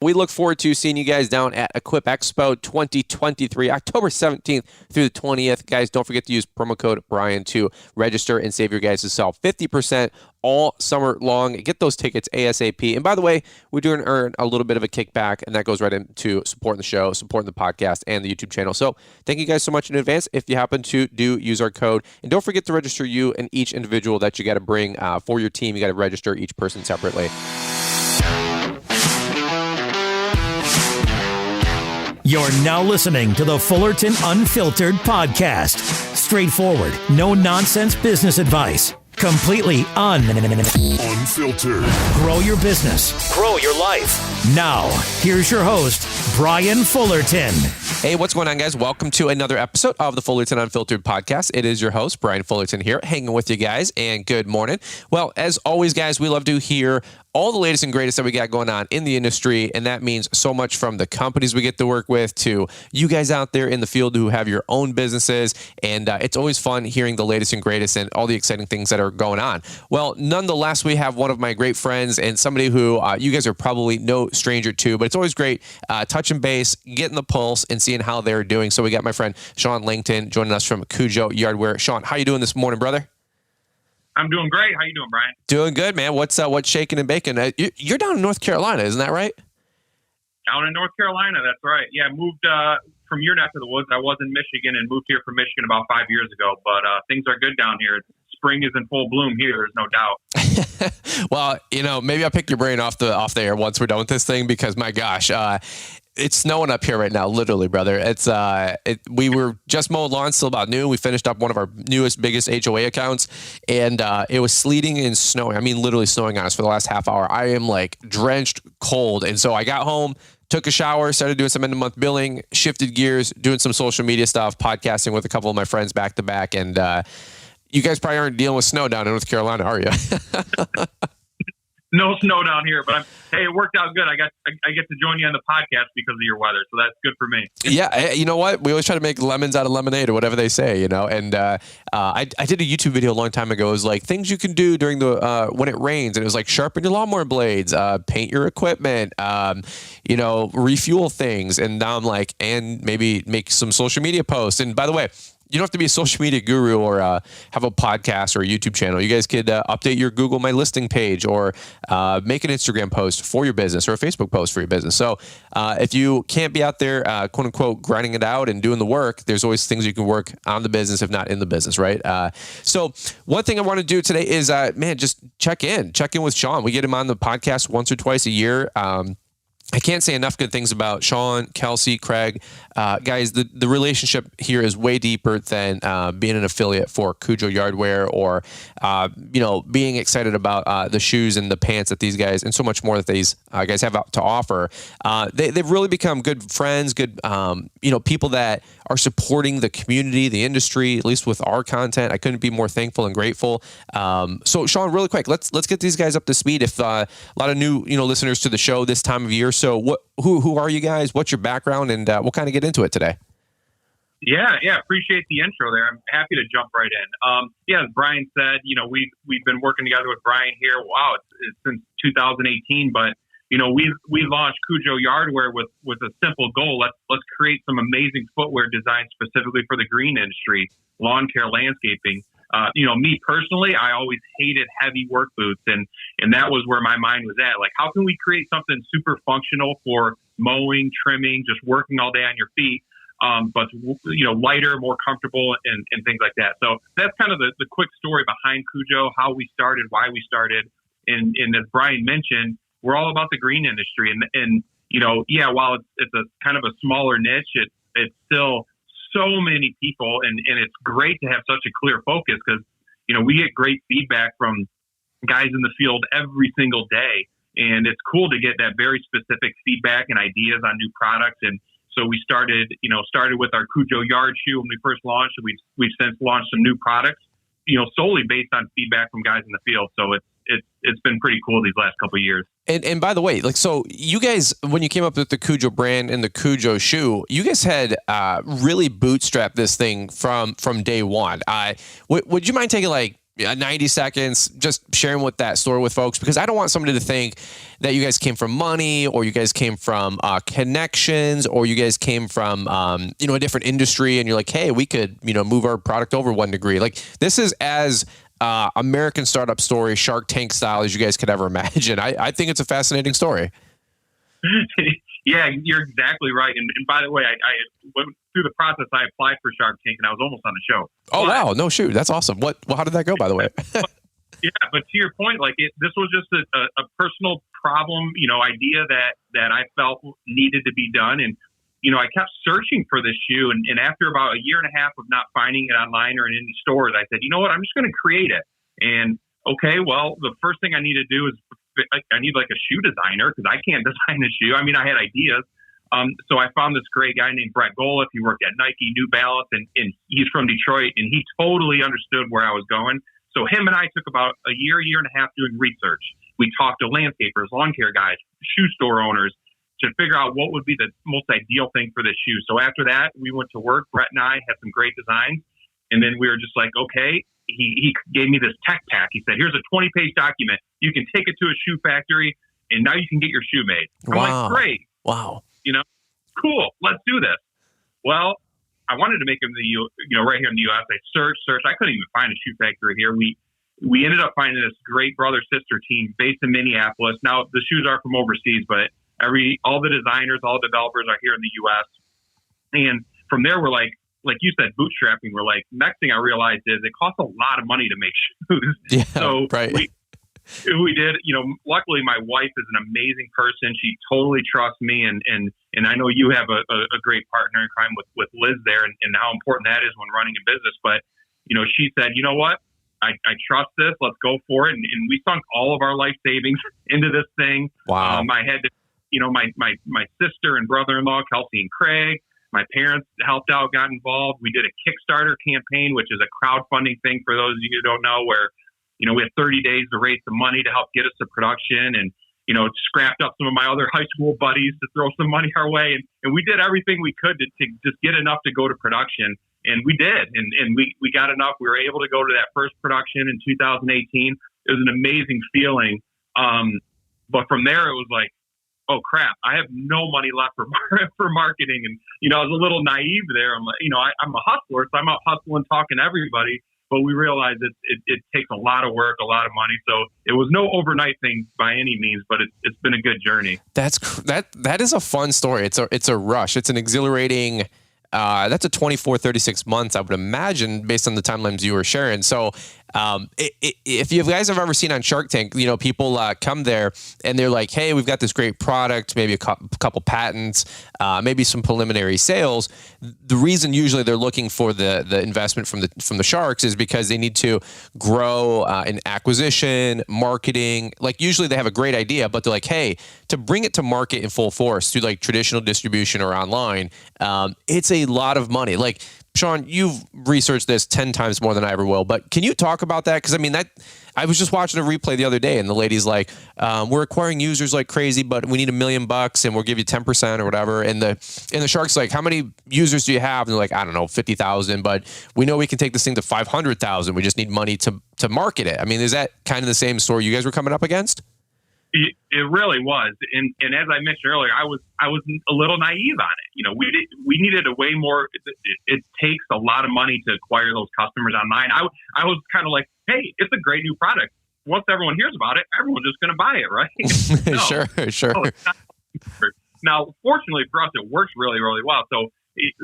We look forward to seeing you guys down at Equip Expo 2023, October 17th through the 20th. Guys, don't forget to use promo code Brian to register and save your guys' self 50% all summer long. Get those tickets ASAP. And by the way, we do earn a little bit of a kickback, and that goes right into supporting the show, supporting the podcast, and the YouTube channel. So thank you guys so much in advance if you happen to use our code. And don't forget to register you and each individual that you got to bring for your team. You got to register each person separately. You're now listening to the Fullerton Unfiltered podcast. Straightforward, no nonsense business advice. Completely unfiltered. Grow your business. Grow your life. Now, here's your host, Brian Fullerton. Hey, what's going on, guys? Welcome to another episode of the Fullerton Unfiltered podcast. It is your host, Brian Fullerton here, hanging with you guys, and good morning. Well, as always, guys, we love to hear all the latest and greatest that we got going on in the industry, and that means so much from the companies we get to work with to you guys out there in the field who have your own businesses, and it's always fun hearing the latest and greatest and all the exciting things that are going on. Well, nonetheless, we have one of my great friends and somebody who you guys are probably no stranger to, but it's always great touching base, getting the pulse, and seeing how they're doing. So we got my friend Shawn Langton joining us from Kujo Yardwear. Shawn, how you doing this morning, brother? I'm doing great. How you doing, Brian? Doing good, man. What's shaking and baking? You're down in North Carolina, isn't that right? Down in North Carolina, that's right. Yeah, I moved from your neck of the woods. I was in Michigan and moved here from Michigan about 5 years ago. But things are good down here. Spring is in full bloom here. There's no doubt. Well, maybe I'll pick your brain off the air once we're done with this thing because my gosh, it's snowing up here right now, literally, brother. We were just mowing lawns till about noon. We finished up one of our newest, biggest HOA accounts, and it was sleeting and snowing. I mean, literally snowing on us for the last half hour. I am like drenched cold. And so I got home, took a shower, started doing some end of month billing, shifted gears, doing some social media stuff, podcasting with a couple of my friends back to back. And you guys probably aren't dealing with snow down in North Carolina, are you? No snow down here, but hey, it worked out good. I get to join you on the podcast because of your weather, so that's good for me. Yeah, you know what? We always try to make lemons out of lemonade or whatever they say, And I did a YouTube video a long time ago. It was like things you can do during the when it rains, and it was like sharpen your lawnmower blades, paint your equipment, refuel things. And now I'm like, and maybe make some social media posts. And by the way, you don't have to be a social media guru or have a podcast or a YouTube channel. You guys could update your Google My Listing page or make an Instagram post for your business or a Facebook post for your business. So if you can't be out there, quote unquote, grinding it out and doing the work, there's always things you can work on the business, if not in the business, right? So one thing I want to do today is, just check in with Shawn. We get him on the podcast once or twice a year. I can't say enough good things about Shawn, Kelsey, Craig. Guys, the relationship here is way deeper than being an affiliate for Kujo Yardwear or, being excited about the shoes and the pants that these guys and so much more that these guys have to offer. They've really become good friends, good, people that are supporting the community, the industry, at least with our content. I couldn't be more thankful and grateful. So Shawn, really quick, let's get these guys up to speed. If a lot of new, listeners to the show this time of year. So who are you guys? What's your background? And we'll kind of get into it today. Yeah. Appreciate the intro there. I'm happy to jump right in. As Brian said, we've been working together with Brian here. Wow, it's since 2018, but we launched Kujo Yardwear with a simple goal. Let's create some amazing footwear designed specifically for the green industry, lawn care, landscaping. Me personally, I always hated heavy work boots, and that was where my mind was at. Like, how can we create something super functional for mowing, trimming, just working all day on your feet, but lighter, more comfortable, and things like that. So that's kind of the quick story behind Kujo, how we started, why we started, and as Brian mentioned, we're all about the green industry, and while it's a kind of a smaller niche, it's still so many people, and it's great to have such a clear focus because, we get great feedback from guys in the field every single day. And it's cool to get that very specific feedback and ideas on new products. And so we started with our Kujo Yard shoe when we first launched. And we've since launched some new products, solely based on feedback from guys in the field. So it's been pretty cool these last couple of years. And by the way, so you guys, when you came up with the Kujo brand and the Kujo shoe, you guys had really bootstrapped this thing from day one. Would you mind taking 90 seconds, just sharing with that story with folks, because I don't want somebody to think that you guys came from money, or you guys came from connections, or you guys came from, a different industry and you're like, hey, we could, move our product over 1 degree. Like, this is as American startup story, Shark Tank style, as you guys could ever imagine. I think it's a fascinating story. Yeah, you're exactly right. And by the way, I went through the process. I applied for Shark Tank, and I was almost on the show. Oh, wow. No, shoot. That's awesome. How did that go, by the way? Yeah, but to your point, this was just a personal problem, idea that I felt needed to be done. And, I kept searching for this shoe. And after about a year and a half of not finding it online or in any stores, I said, you know what, I'm just going to create it. And, okay, well, the first thing I need to do is I need like a shoe designer, because I can't design a shoe. I mean, I had ideas. So I found this great guy named Brett Goliff. He worked at Nike, New Balance, and he's from Detroit, and he totally understood where I was going. So him and I took about a year and a half doing research. We talked to landscapers, lawn care guys, shoe store owners to figure out what would be the most ideal thing for this shoe. So after that, we went to work. Brett and I had some great designs. And then we were just like, okay, he gave me this tech pack. He said, here's a 20-page document. You can take it to a shoe factory, and now you can get your shoe made. I'm like, great. Wow. Cool. Let's do this. Well, I wanted to make them right here in the U.S. I searched. I couldn't even find a shoe factory here. We ended up finding this great brother-sister team based in Minneapolis. Now, the shoes are from overseas, but all the designers, all the developers are here in the U.S. And from there, we're like you said, bootstrapping. We're like, next thing I realized is it costs a lot of money to make shoes. Yeah, so right. we did, luckily my wife is an amazing person. She totally trusts me. And I know you have a great partner in crime with Liz there, and how important that is when running a business. But, she said, you know what? I trust this. Let's go for it. And we sunk all of our life savings into this thing. Wow. I had to, my sister and brother-in-law, Kelsey and Craig, my parents helped out, got involved. We did a Kickstarter campaign, which is a crowdfunding thing for those of you who don't know, where, we had 30 days to raise some money to help get us to production, and, scrapped up some of my other high school buddies to throw some money our way. And we did everything we could to just get enough to go to production. And we did. And we got enough. We were able to go to that first production in 2018. It was an amazing feeling. But from there, it was like, oh crap, I have no money left for marketing. And, I was a little naive there. I'm like, I'm a hustler, so I'm out hustling, talking to everybody. But we realized it takes a lot of work, a lot of money. So it was no overnight thing by any means, but it's been a good journey. That is a fun story. It's a rush. It's an exhilarating. That's a 24, 36 months, I would imagine, based on the timelines you were sharing. So if you guys have ever seen on Shark Tank, people come there and they're like, hey, we've got this great product, maybe a couple patents, maybe some preliminary sales. The reason usually they're looking for the investment from the sharks is because they need to grow in acquisition, marketing. Like, usually they have a great idea, but they're like, hey, to bring it to market in full force through like traditional distribution or online, it's a lot of money. Like, Shawn, you've researched this 10 times more than I ever will, but can you talk about that? Because I was just watching a replay the other day, and the lady's like, we're acquiring users like crazy, but we need $1 million and we'll give you 10% or whatever. And the shark's like, how many users do you have? And they're like, I don't know, 50,000, but we know we can take this thing to 500,000. We just need money to market it. Is that kind of the same story you guys were coming up against? It really was, and as I mentioned earlier, I was a little naive on it. We needed a way more. It takes a lot of money to acquire those customers online. I was kind of like, hey, it's a great new product. Once everyone hears about it, everyone's just going to buy it, right? Sure. No, now, fortunately for us, it works really, really well. So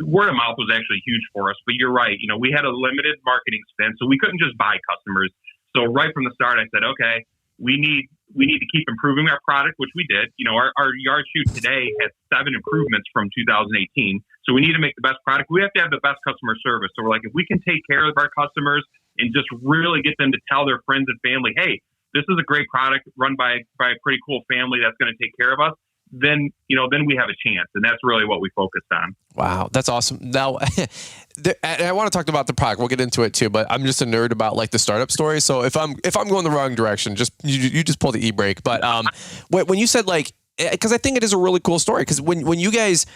word of mouth was actually huge for us. But you're right. We had a limited marketing spend, so we couldn't just buy customers. So right from the start, I said, okay, we need to keep improving our product, which we did. Our yard shoe today has 7 improvements from 2018. So we need to make the best product. We have to have the best customer service. So we're like, if we can take care of our customers and just really get them to tell their friends and family, hey, this is a great product run by a pretty cool family that's going to take care of us, then we have a chance. And that's really what we focused on. Wow, that's awesome. Now, I want to talk about the product. We'll get into it too, but I'm just a nerd about like the startup story. So if I'm going the wrong direction, you just pull the e-brake. But when you said like because I think it is a really cool story. Because when you guys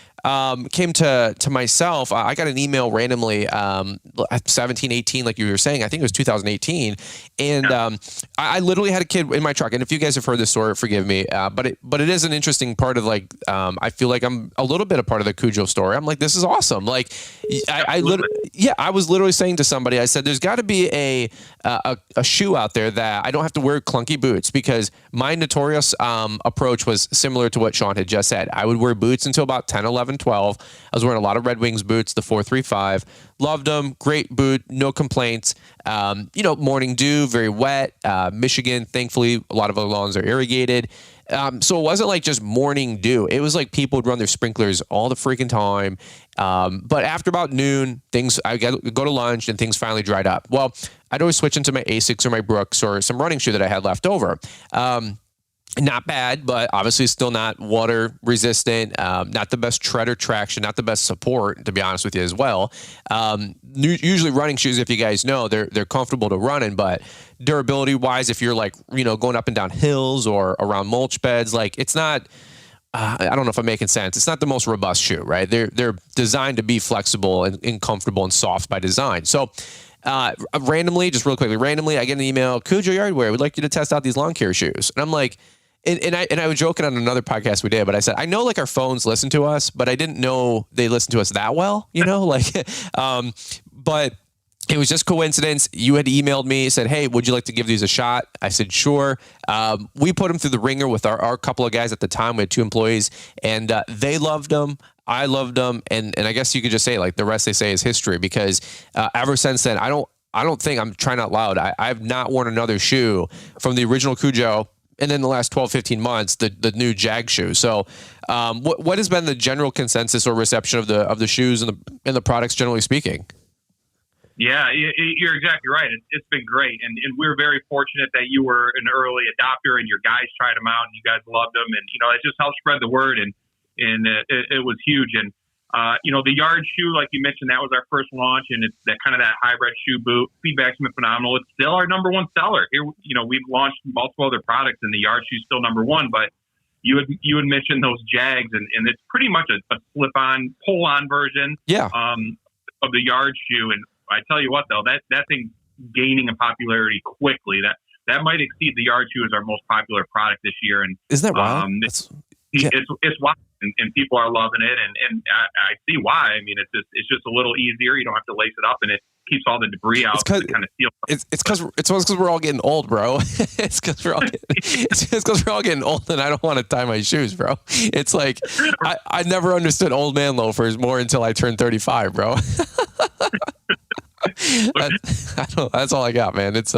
came to myself, I got an email randomly at 17, 18, like you were saying. I think it was 2018, and I literally had a kid in my truck. And if you guys have heard this story, forgive me, but it is an interesting part of like I feel like I'm a little bit a part of the Kujo story. I'm like, this is awesome. Like I was literally saying to somebody, I said, there's got to be a shoe out there that I don't have to wear clunky boots, because my notorious approach was similar to what Shawn had just said. I would wear boots until about 10, 11, 12. I was wearing a lot of Red Wings boots, the 435. Loved them. Great boot. No complaints. Morning dew, very wet. Michigan, thankfully, a lot of our lawns are irrigated. So it wasn't like just morning dew. It was like people would run their sprinklers all the freaking time. But after about noon, I go to lunch and things finally dried up. Well, I'd always switch into my Asics or my Brooks or some running shoe that I had left over. Not bad, but obviously still not water resistant, not the best tread or traction, not the best support, to be honest with you as well. Usually running shoes, if you guys know, they're comfortable to run in, but durability wise, if you're like, going up and down hills or around mulch beds, like it's not, I don't know if I'm making sense. It's not the most robust shoe, right? They're designed to be flexible and comfortable and soft by design. So, randomly, I get an email, Kujo Yardwear, we'd like you to test out these lawn care shoes. And I'm like, and I was joking on another podcast we did, but I said, I know like our phones listen to us, but I didn't know they listen to us that well, but it was just coincidence. You had emailed me, said, hey, would you like to give these a shot? I said, sure. We put them through the ringer with our couple of guys at the time. We had 2 employees, and they loved them. I loved them. And I guess you could just say like the rest they say is history, because ever since then, I don't think, I'm trying out loud, I've not worn another shoe from the original Kujo. And then the last 12, 15 months, the new Jag shoe. So what has been the general consensus or reception of the shoes and the products, generally speaking? Yeah, you're exactly right. It's been great. And we're very fortunate that you were an early adopter and your guys tried them out and you guys loved them. And, it just helped spread the word. And it was huge. And, the Yard shoe, like you mentioned, that was our first launch, and it's that hybrid shoe boot. Feedback's been phenomenal. It's still our number one seller. Here, we've launched multiple other products, and the Yard shoe's still number one. But you had mentioned those Jags, and it's pretty much a slip-on, pull-on version of the Yard shoe. And I tell you what, though, that thing's gaining in popularity quickly. That might exceed the Yard shoe as our most popular product this year. And isn't that wild? It's wild. And people are loving it, and I see why. I mean, it's just a little easier. You don't have to lace it up, and it keeps all the debris out. To kind of seal. It's because we're all getting old, bro. It's because we're all getting old, and I don't want to tie my shoes, bro. It's like I never understood old man loafers more until I turned 35, bro. That's all I got, man. It's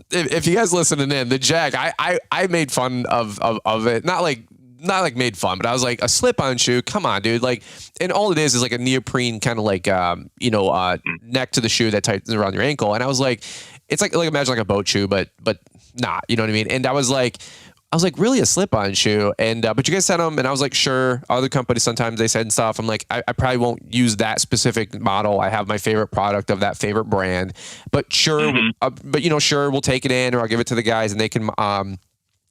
if you guys listening in, the Jag, I made fun of it, not like made fun, but I was like, a slip-on shoe. Come on, dude. Like, and all it is like a neoprene kind of like, neck to the shoe that tightens around your ankle. And I was like, it's like imagine like a boat shoe, but not, you know what I mean? And I was like, really a slip-on shoe? And, but you guys sent them, and I was like, sure. Other companies, sometimes they send stuff. I'm like, I probably won't use that specific model. I have my favorite product of that favorite brand, but sure. Sure, we'll take it in, or I'll give it to the guys and they can,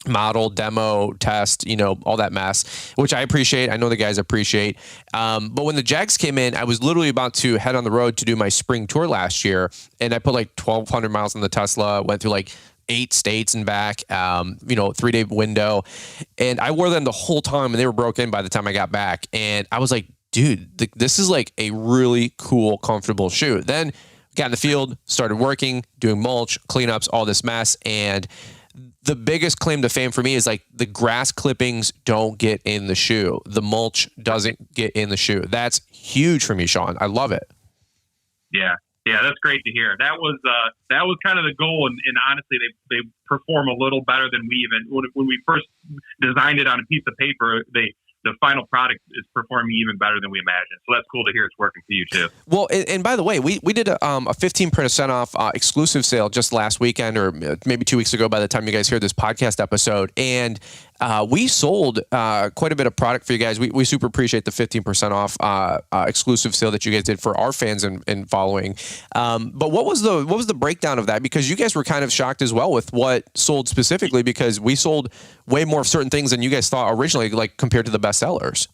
model, demo, test, all that mess, which I appreciate. I know the guys appreciate. But when the Jags came in, I was literally about to head on the road to do my spring tour last year. And I put like 1,200 miles on the Tesla, went through like 8 states and back, 3-day window. And I wore them the whole time, and they were broken by the time I got back. And I was like, dude, this is like a really cool, comfortable shoe. Then got in the field, started working, doing mulch, cleanups, all this mess. And the biggest claim to fame for me is like the grass clippings don't get in the shoe. The mulch doesn't get in the shoe. That's huge for me, Shawn. I love it. Yeah, that's great to hear. That was kind of the goal, and honestly, they perform a little better than we even when we first designed it on a piece of paper. The final product is performing even better than we imagined. So that's cool to hear it's working for you too. Well, and by the way, we did a 15% off exclusive sale just last weekend, or maybe 2 weeks ago by the time you guys hear this podcast episode. And we sold quite a bit of product for you guys. We super appreciate the 15% off exclusive sale that you guys did for our fans and following. But what was the breakdown of that? Because you guys were kind of shocked as well with what sold specifically, because we sold way more of certain things than you guys thought originally, like compared to the best sellers.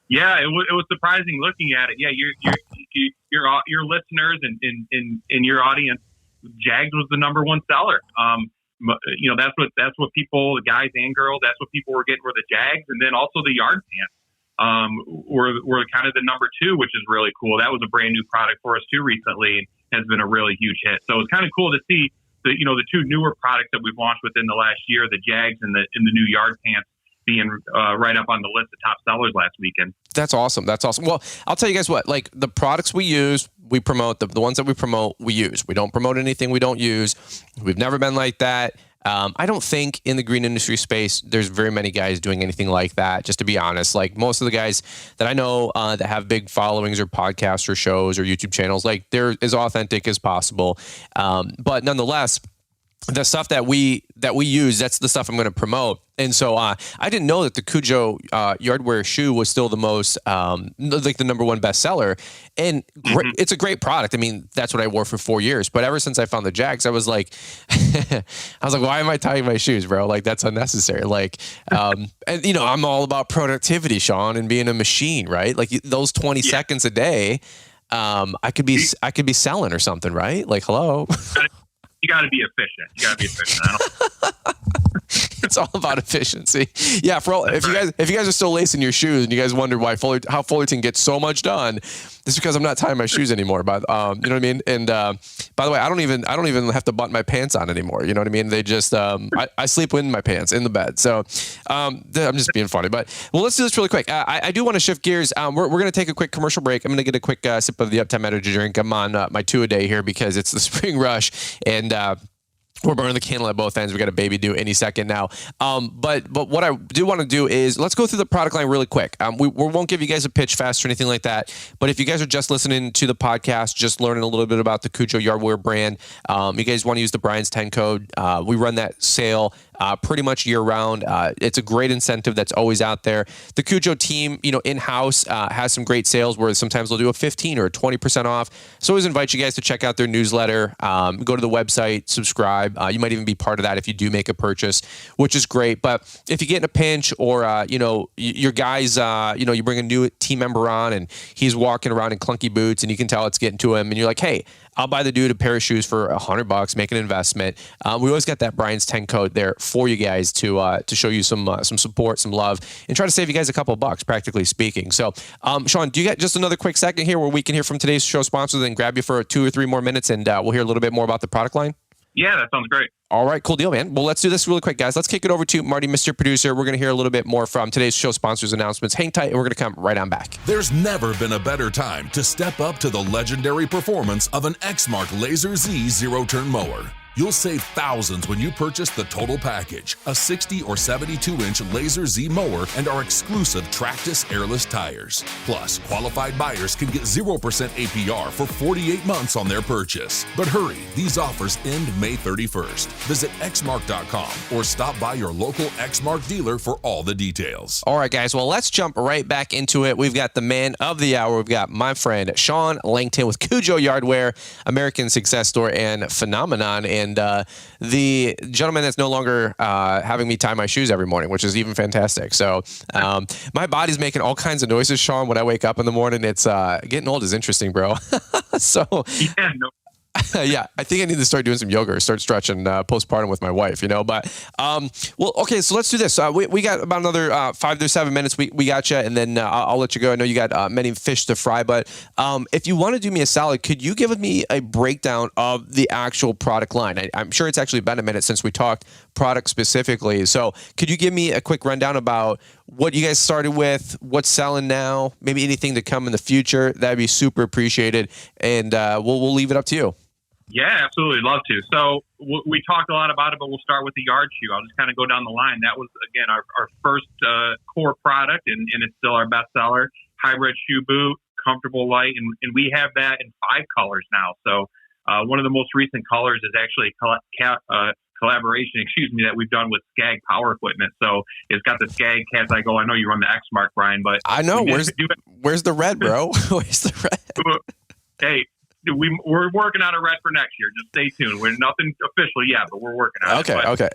Yeah, it was surprising looking at it. Yeah, your listeners and your audience, Jags was the number one seller. That's what people, guys and girls, that's what people were getting, were the Jags, and then also the yard pants were kind of the number two, which is really cool. That was a brand new product for us too recently, and has been a really huge hit. So it's kind of cool to see the two newer products that we've launched within the last year, the Jags and the new yard pants, being right up on the list of top sellers last weekend. That's awesome. Well, I'll tell you guys what, like the products we use, we promote. The ones that we promote, we use. We don't promote anything we don't use. We've never been like that. I don't think in the green industry space, there's very many guys doing anything like that, just to be honest. Like most of the guys that I know that have big followings or podcasts or shows or YouTube channels, like they're as authentic as possible. But nonetheless, the stuff that we use, that's the stuff I'm going to promote. And so I didn't know that the Kujo Yardwear shoe was still the most, like the number one bestseller. And it's a great product. I mean, that's what I wore for 4 years. But ever since I found the Jags, I was like, why am I tying my shoes, bro? Like, that's unnecessary. Like, and I'm all about productivity, Shawn, and being a machine, right? Like those 20 seconds a day, I could be selling or something, right? Like, hello. You got to be efficient. It's all about efficiency. Yeah, if you guys are still lacing your shoes and you guys wonder how Fullerton gets so much done, it's because I'm not tying my shoes anymore. But you know what I mean. And by the way, I don't even have to button my pants on anymore. You know what I mean? They just I sleep in my pants in the bed. So I'm just being funny. But well, let's do this really quick. I do want to shift gears. We're going to take a quick commercial break. I'm going to get a quick sip of the Uptime Energy drink. I'm on my 2 a day here because it's the spring rush and. We're burning the candle at both ends. We got a baby due any second now. But what I do want to do is let's go through the product line really quick. We won't give you guys a pitch fest or anything like that. But if you guys are just listening to the podcast, just learning a little bit about the Kujo Yardwear brand, you guys want to use the Brian's 10 code. We run that sale pretty much year round. It's a great incentive that's always out there. The Kujo team, in-house has some great sales where sometimes they'll do a 15 or a 20% off. So I always invite you guys to check out their newsletter, go to the website, subscribe. You might even be part of that if you do make a purchase, which is great. But if you get in a pinch or, your guys, you bring a new team member on and he's walking around in clunky boots and you can tell it's getting to him and you're like, hey, I'll buy the dude a pair of shoes for $100, make an investment. We always got that Brian's 10 code there for you guys to show you some support, some love, and try to save you guys a couple of bucks, practically speaking. So, Shawn, do you got just another quick second here where we can hear from today's show sponsors and grab you for 2 or 3 more minutes and we'll hear a little bit more about the product line? Yeah, that sounds great. All right, cool deal, man. Well, let's do this really quick, guys. Let's kick it over to Marty, Mr. Producer. We're going to hear a little bit more from today's show sponsors announcements. Hang tight, and we're going to come right on back. There's never been a better time to step up to the legendary performance of an Exmark Laser Z zero-turn mower. You'll save thousands when you purchase the total package, a 60 or 72-inch Laser Z mower and our exclusive Tractus airless tires. Plus, qualified buyers can get 0% APR for 48 months on their purchase. But hurry, these offers end May 31st. Visit Exmark.com or stop by your local Exmark dealer for all the details. All right, guys. Well, let's jump right back into it. We've got the man of the hour. We've got my friend Shawn Langton with Kujo Yardwear, American success story and phenomenon. And the gentleman that's no longer having me tie my shoes every morning, which is even fantastic. So my body's making all kinds of noises, Shawn, when I wake up in the morning. It's getting old is interesting, bro. So yeah, no. Yeah, I think I need to start doing some yoga or start stretching postpartum with my wife, But, well, okay, so let's do this. We got about another 5 to 7 minutes. We got you, and then I'll let you go. I know you got many fish to fry, but if you want to do me a solid, could you give me a breakdown of the actual product line? I'm sure it's actually been a minute since we talked product specifically. So could you give me a quick rundown about what you guys started with, what's selling now, maybe anything to come in the future? That'd be super appreciated, and we'll leave it up to you. Yeah, absolutely. Love to. So we talked a lot about it, but we'll start with the yard shoe. I'll just kind of go down the line. That was, again, our first core product, and it's still our best seller. Hybrid shoe boot, comfortable, light, and we have that in 5 colors now. So one of the most recent colors is actually collaboration, that we've done with Skag Power Equipment. So it's got the Skag cats. I know you run the X Mark, Brian, but I know. Where's the red, bro? Where's the red? Hey, we're working on a red for next year. Just stay tuned. We're nothing official yet, but we're working on it. Okay.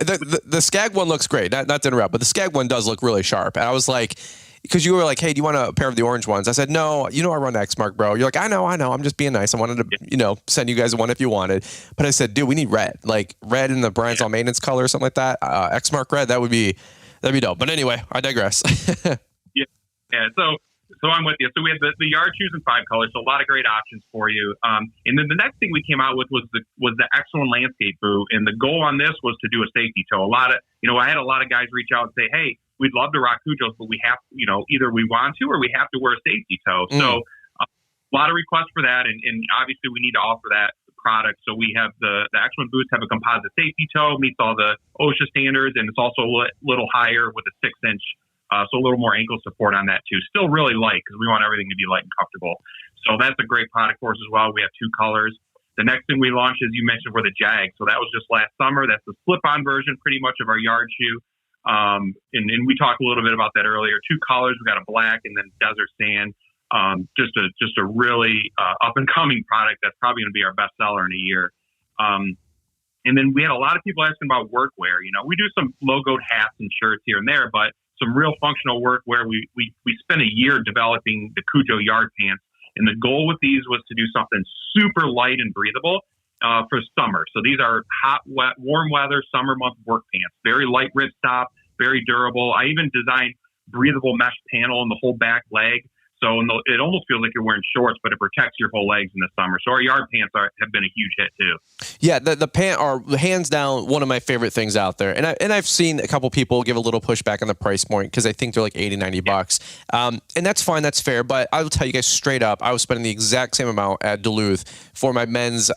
The Skag one looks great. Not to interrupt, but the Skag one does look really sharp. And I was like, because you were like, hey, do you want a pair of the orange ones? I said, no, I run X Mark, bro. You're like, I know. I'm just being nice. I wanted to, send you guys one if you wanted. But I said, dude, we need red. Like red in the Brian's All Maintenance color or something like that. X Mark red, that'd be dope. But anyway, I digress. Yeah. So I'm with you. So we have the yard shoes in 5 colors. So a lot of great options for you. And then the next thing we came out with was the Excellent Landscape boot. And the goal on this was to do a safety toe. I had a lot of guys reach out and say, hey, we'd love to rock Kujos, but we have, either we want to or we have to wear a safety toe. So a lot of requests for that. And obviously we need to offer that product. So we have the Excellent boots have a composite safety toe, meets all the OSHA standards, and it's also a little higher with a 6-inch. So a little more ankle support on that too. Still really light because we want everything to be light and comfortable. So that's a great product for us as well. We have 2 colors. The next thing we launched, as you mentioned, were the Jags. So that was just last summer. That's the slip-on version pretty much of our yard shoe. And we talked a little bit about that earlier. 2 colors. We got a black and then desert sand. Just a really up-and-coming product that's probably going to be our best seller in a year. And then we had a lot of people asking about workwear. We do some logoed hats and shirts here and there, but some real functional work where we spent a year developing the Kujo Yard pants. And the goal with these was to do something super light and breathable for summer. So these are hot, wet, warm weather, summer month work pants. Very light ripstop, very durable. I even designed breathable mesh panel in the whole back leg. So it almost feels like you're wearing shorts, but it protects your whole legs in the summer. So our yard pants have been a huge hit too. Yeah, the pant are hands down one of my favorite things out there. And I've seen a couple people give a little pushback on the price point because I think they're like $80, $90. And that's fine, that's fair. But I will tell you guys straight up, I was spending the exact same amount at Duluth for my men's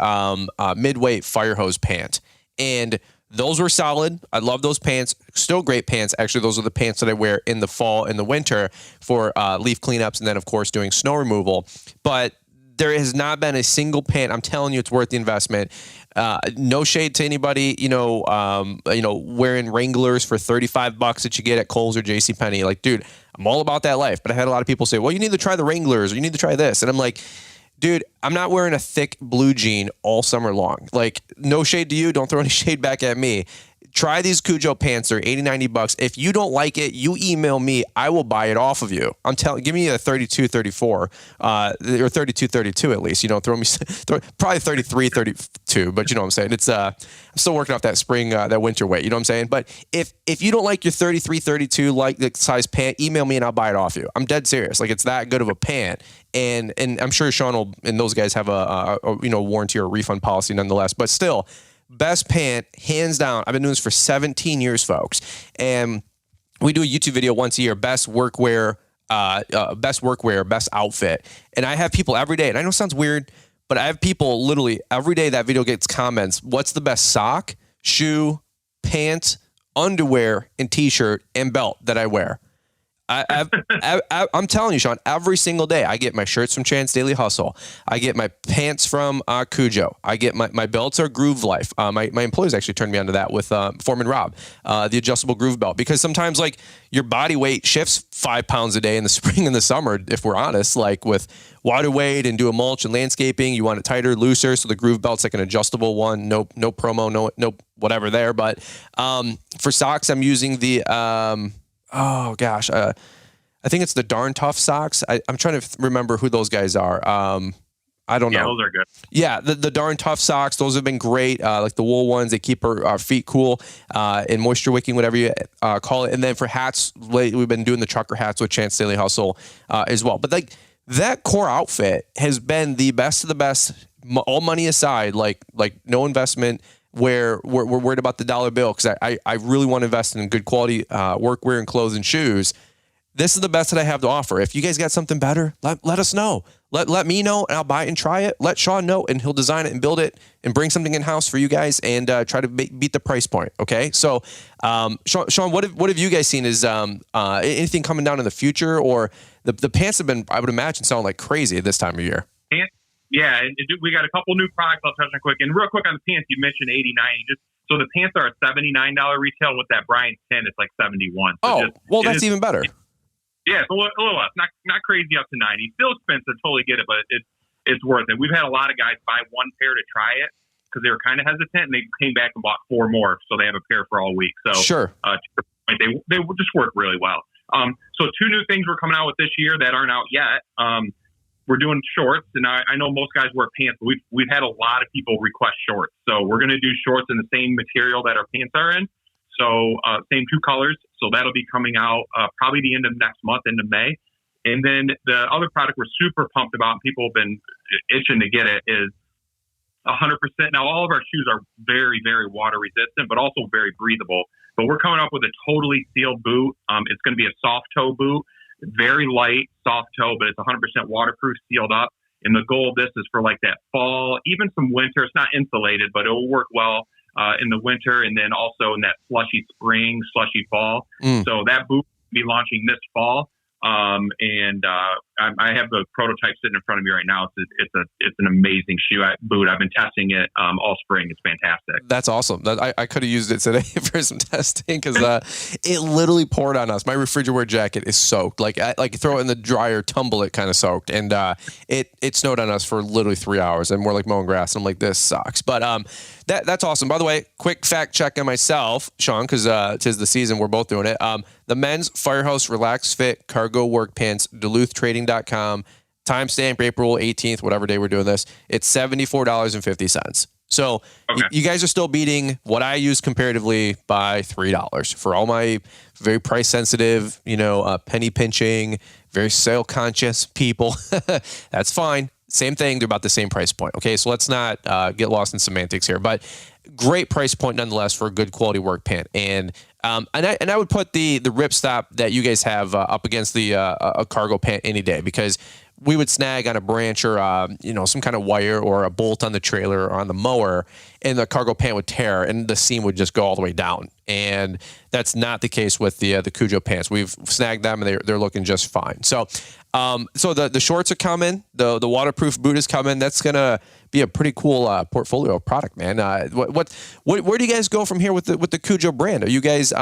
mid-weight fire hose pant. And those were solid. I love those pants. Still great pants. Actually, those are the pants that I wear in the fall and the winter for leaf cleanups and then, of course, doing snow removal. But there has not been a single pant. I'm telling you, it's worth the investment. No shade to anybody, wearing Wranglers for $35 that you get at Kohl's or JCPenney. Like, dude, I'm all about that life. But I had a lot of people say, well, you need to try the Wranglers or you need to try this. And I'm like, dude, I'm not wearing a thick blue jean all summer long. Like, no shade to you. Don't throw any shade back at me. Try these Kujo pants. They're $80, $90. If you don't like it, you email me. I will buy it off of you. Give me a 32, 34, or 32, 32 at least. Throw me probably 33, 32. But you know what I'm saying. It's I'm still working off that spring, that winter weight. You know what I'm saying. But if you don't like your 33, 32 like the size pant, email me and I'll buy it off you. I'm dead serious. Like, it's that good of a pant. And I'm sure Shawn and those guys have a warranty or a refund policy nonetheless. But still. Best pant, hands down. I've been doing this for 17 years, folks. And we do a YouTube video once a year, best workwear, best outfit. And I have people every day, and I know it sounds weird, but I have people literally every day that video gets comments. What's the best sock, shoe, pants, underwear, and t-shirt and belt that I wear? I'm telling you, Shawn, every single day I get my shirts from Chance Daily Hustle. I get my pants from Kujo. I get my belts are Groove Life. My employees actually turned me onto that with Foreman Rob, the adjustable groove belt, because sometimes like your body weight shifts 5 pounds a day in the spring and the summer. If we're honest, like with water weight and do a mulch and landscaping, you want it tighter, looser. So the groove belt's like an adjustable one. No promo, no whatever there. But for socks, I'm using the I think it's the Darn Tough socks. I'm trying to remember who those guys are. I don't know. Yeah, those are good. Yeah, the Darn Tough socks. Those have been great. Like the wool ones, they keep our feet cool and moisture wicking, whatever you call it. And then for hats, we've been doing the trucker hats with Chance Daily Hustle as well. But like that core outfit has been the best of the best, all money aside, like no investment. Where we're worried about the dollar bill because I really want to invest in good quality workwear and clothes and shoes. This is the best that I have to offer. If you guys got something better, let us know. Let me know and I'll buy it and try it. Let Shawn know and he'll design it and build it and bring something in-house for you guys and try to beat the price point. Okay. So, Shawn, what have you guys seen? Is anything coming down in the future, or the pants have been, I would imagine, sound like crazy at this time of year? Yeah, and we got a couple new products I'll touch on quick. And real quick on the pants, you mentioned 80, 90. So the pants are a $79 retail. With that Bryant 10, it's like 71. So that's even better. Yeah, it's a little less. Not crazy up to 90. Still expensive. Totally get it, but it's worth it. We've had a lot of guys buy one pair to try it because they were kind of hesitant, and they came back and bought 4 more, so they have a pair for all week. So sure, they just work really well. So 2 new things we're coming out with this year that aren't out yet. We're doing shorts, and I know most guys wear pants, but we've had a lot of people request shorts. So we're going to do shorts in the same material that our pants are in. So same 2 colors. So that'll be coming out probably the end of next month, end of May. And then the other product we're super pumped about, and people have been itching to get it, is 100%. Now, all of our shoes are very, very water resistant, but also very breathable. But we're coming up with a totally sealed boot. It's going to be a soft toe boot, very light, soft toe, but it's 100% waterproof, sealed up. And the goal of this is for like that fall, even some winter. It's not insulated, but it will work well in the winter, and then also in that slushy spring, slushy fall. So that boot will be launching this fall. I have the prototype sitting in front of me right now. It's an amazing boot. I've been testing it all spring. It's fantastic. That's awesome. I could have used it today for some testing because it literally poured on us. My refrigerator jacket is soaked. Like throw it in the dryer, tumble it, kind of soaked, and it snowed on us for literally 3 hours, and we're like mowing grass. And I'm like, this sucks. But that's awesome. By the way, quick fact check on myself, Shawn, because 'tis the season. We're both doing it. The men's Firehouse Relax Fit Cargo Work Pants, DuluthTrading.com, timestamp April 18th, whatever day we're doing this. It's $74.50. So you guys are still beating what I use comparatively by $3 for all my very price sensitive, penny pinching, very sale conscious people. That's fine. Same thing. They're about the same price point. Okay. So let's not get lost in semantics here, but great price point nonetheless for a good quality work pant. And I would put the ripstop that you guys have up against the a cargo pant any day, because we would snag on a branch or some kind of wire or a bolt on the trailer or on the mower, and the cargo pant would tear and the seam would just go all the way down. And that's not the case with the Kujo pants. We've snagged them and they're looking just fine. So the shorts are coming. The waterproof boot is coming. That's gonna be a pretty cool portfolio of product, man. Where do you guys go from here with the Kujo brand? Are you guys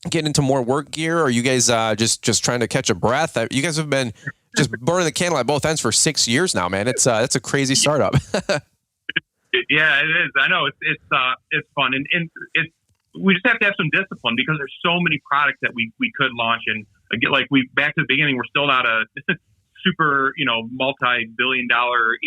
getting into more work gear? Or are you guys just trying to catch a breath? You guys have been just burning the candle at both ends for 6 years now, man. It's a crazy startup. Yeah, it is. I know it's fun, and we just have to have some discipline, because there's so many products that we could launch. And again, back to the beginning, we're still not a super multi-billion-dollar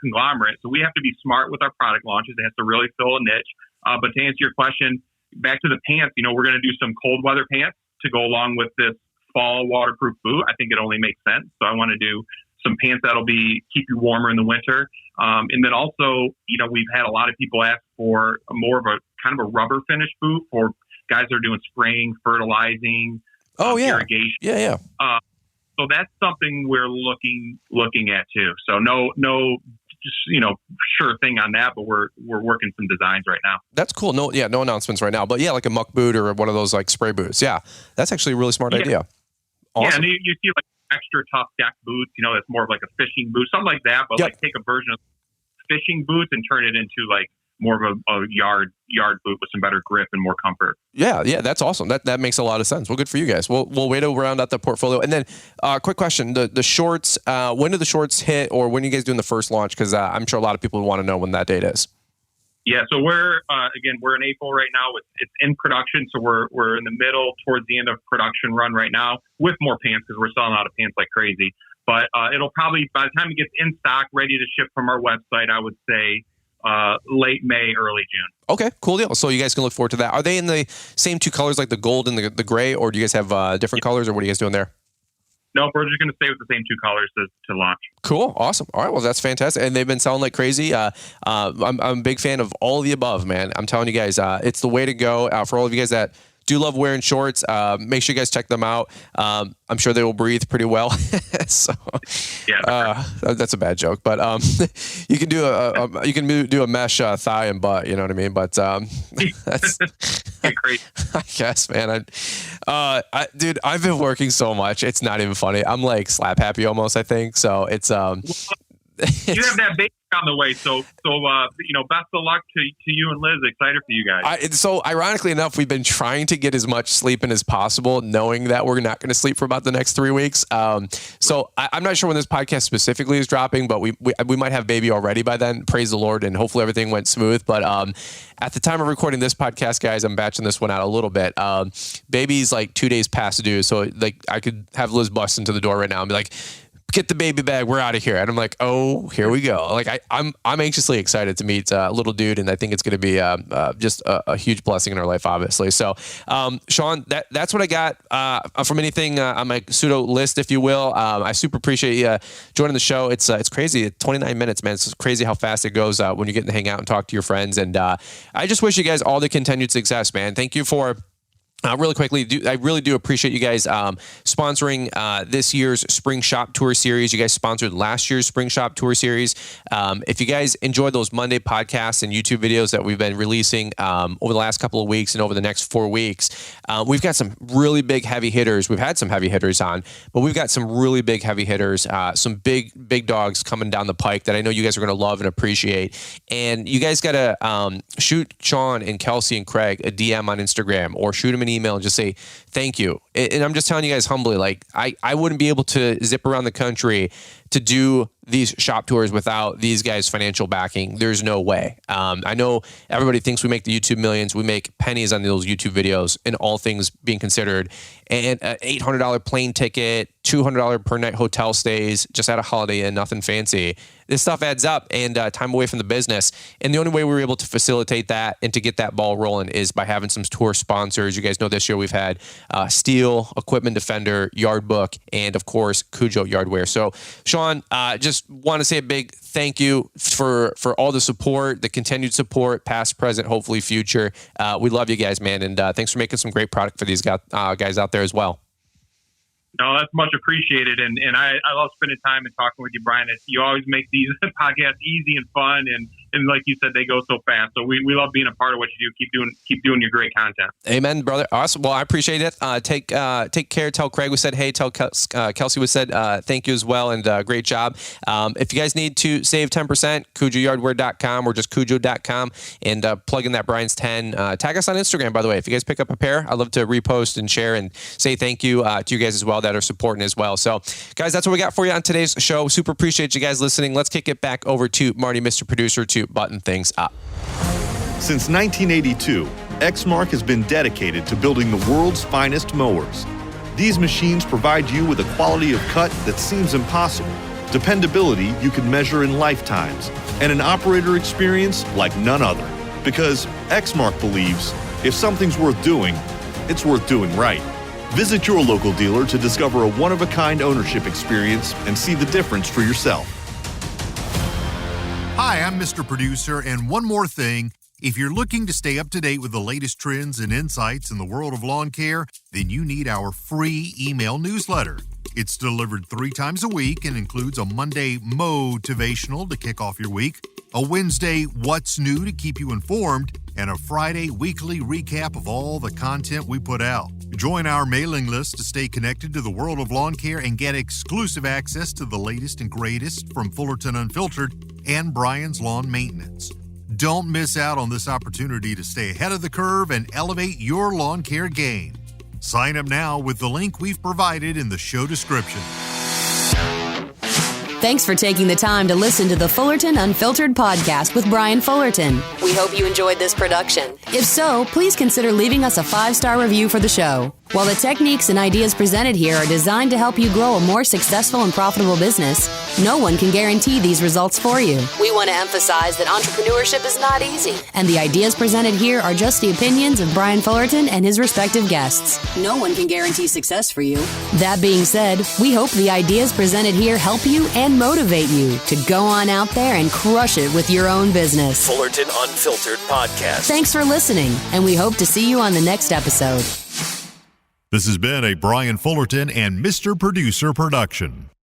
conglomerate, so we have to be smart with our product launches. It has to really fill a niche. But to answer your question, back to the pants, we're going to do some cold weather pants to go along with this fall waterproof boot. I think it only makes sense. So I want to do some pants that'll keep you warmer in the winter. And then also, we've had a lot of people ask for more of a kind of a rubber finish boot for guys that are doing spraying, fertilizing, irrigation. Yeah. So that's something we're looking at too. So no, sure thing on that, but we're working some designs right now. That's cool. No announcements right now, but yeah, like a muck boot or one of those like spray boots. Yeah, that's actually a really smart idea. Awesome. Yeah, and you see like extra tough deck boots, that's more of like a fishing boot, something like that, but like take a version of fishing boots and turn it into like more of a yard boot with some better grip and more comfort. Yeah, that's awesome. That makes a lot of sense. Well, good for you guys. We'll wait to round out the portfolio. And then quick question, the shorts, when do the shorts hit, or when are you guys doing the first launch? Because I'm sure a lot of people want to know when that date is. Yeah, so we're in April right now. It's in production, so we're in the middle, towards the end of production run right now, with more pants, because we're selling out of pants like crazy. But it'll probably, by the time it gets in stock, ready to ship from our website, I would say late May, early June. Okay, cool deal. So you guys can look forward to that. Are they in the same 2 colors, like the gold and the gray, or do you guys have different colors, or what are you guys doing there? No, we're just going to stay with the same 2 colors to launch. Cool. Awesome. All right. Well, that's fantastic. And they've been selling like crazy. I'm a big fan of all of the above, man. I'm telling you guys, it's the way to go. For all of you guys that do love wearing shorts, make sure you guys check them out. I'm sure they will breathe pretty well. So, that's a bad joke, but you can do a mesh thigh and butt. You know what I mean? But that's great. I guess, man. Dude, I've been working so much. It's not even funny. I'm like slap happy almost, I think. So it's you have that baby on the way. So best of luck to you and Liz. Excited for you guys. So ironically enough, we've been trying to get as much sleep in as possible, knowing that we're not going to sleep for about the next 3 weeks. So I'm not sure when this podcast specifically is dropping, but we might have baby already by then. Praise the Lord, and hopefully everything went smooth. But at the time of recording this podcast, guys, I'm batching this one out a little bit. Baby's like 2 days past due, so like I could have Liz bust into the door right now and be like, get the baby bag, we're out of here. And I'm like, oh, here we go. Like I'm anxiously excited to meet little dude, and I think it's going to be just a huge blessing in our life, obviously. So, Shawn, that's what I got from anything on my pseudo list, if you will. I super appreciate you joining the show. It's crazy. 29 minutes, man. It's crazy how fast it goes when you get to hang out and talk to your friends. And I just wish you guys all the continued success, man. Thank you for. Really quickly, I really do appreciate you guys sponsoring this year's Spring Shop Tour Series. You guys sponsored last year's Spring Shop Tour Series. If you guys enjoy those Monday podcasts and YouTube videos that we've been releasing over the last couple of weeks and over the next 4 weeks, we've got some really big heavy hitters. We've had some heavy hitters on, but we've got some really big heavy hitters, some big dogs coming down the pike that I know you guys are going to love and appreciate. And you guys got to shoot Shawn and Kelsey and Craig a DM on Instagram, or shoot them an email and just say thank you. And I'm just telling you guys humbly, like I wouldn't be able to zip around the country to do these shop tours without these guys' financial backing. There's no way. I know everybody thinks we make the YouTube millions. We make pennies on those YouTube videos, and all things being considered. And an $800 plane ticket, $200 per night hotel stays, just at a Holiday Inn, nothing fancy. This stuff adds up, and time away from the business. And the only way we were able to facilitate that and to get that ball rolling is by having some tour sponsors. You guys know this year we've had Steel, Equipment Defender, Yardbook, and of course, Kujo Yardwear. So, Shawn, just want to say a big thank you for all the support, the continued support, past, present, hopefully future. We love you guys, man, and thanks for making some great product for these guys out there as well. No, that's much appreciated, and I love spending time and talking with you, Brian. You always make these podcasts easy and fun, and like you said, they go so fast. So we love being a part of what you do. Keep doing your great content. Amen, brother. Awesome. Well, I appreciate it. Take care. Tell Craig we said hey. Tell Kelsey we said thank you as well, and great job. If you guys need to save 10%, KujoYardwear.com or just Kujo.com, and plug in that Brian's 10. Tag us on Instagram, by the way. If you guys pick up a pair, I'd love to repost and share and say thank you to you guys as well that are supporting as well. So, guys, that's what we got for you on today's show. Super appreciate you guys listening. Let's kick it back over to Marty, Mr. Producer, to button things up. Since 1982, Exmark has been dedicated to building the world's finest mowers. These machines provide you with a quality of cut that seems impossible, dependability you can measure in lifetimes, and an operator experience like none other. Because Exmark believes if something's worth doing, it's worth doing right. Visit your local dealer to discover a one-of-a-kind ownership experience and see the difference for yourself. Hi, I'm Mr. Producer, and one more thing. If you're looking to stay up to date with the latest trends and insights in the world of lawn care, then you need our free email newsletter. It's delivered 3 times a week and includes a Monday motivational to kick off your week, a Wednesday what's new to keep you informed, and a Friday weekly recap of all the content we put out. Join our mailing list to stay connected to the world of lawn care and get exclusive access to the latest and greatest from Fullerton Unfiltered and Brian's Lawn Maintenance. Don't miss out on this opportunity to stay ahead of the curve and elevate your lawn care game. Sign up now with the link we've provided in the show description. Thanks for taking the time to listen to the Fullerton Unfiltered podcast with Brian Fullerton. We hope you enjoyed this production. If so, please consider leaving us a 5-star review for the show. While the techniques and ideas presented here are designed to help you grow a more successful and profitable business, no one can guarantee these results for you. We want to emphasize that entrepreneurship is not easy, and the ideas presented here are just the opinions of Brian Fullerton and his respective guests. No one can guarantee success for you. That being said, we hope the ideas presented here help you and motivate you to go on out there and crush it with your own business. Fullerton Unfiltered Podcast. Thanks for listening, and we hope to see you on the next episode. This has been a Brian Fullerton and Mr. Producer production.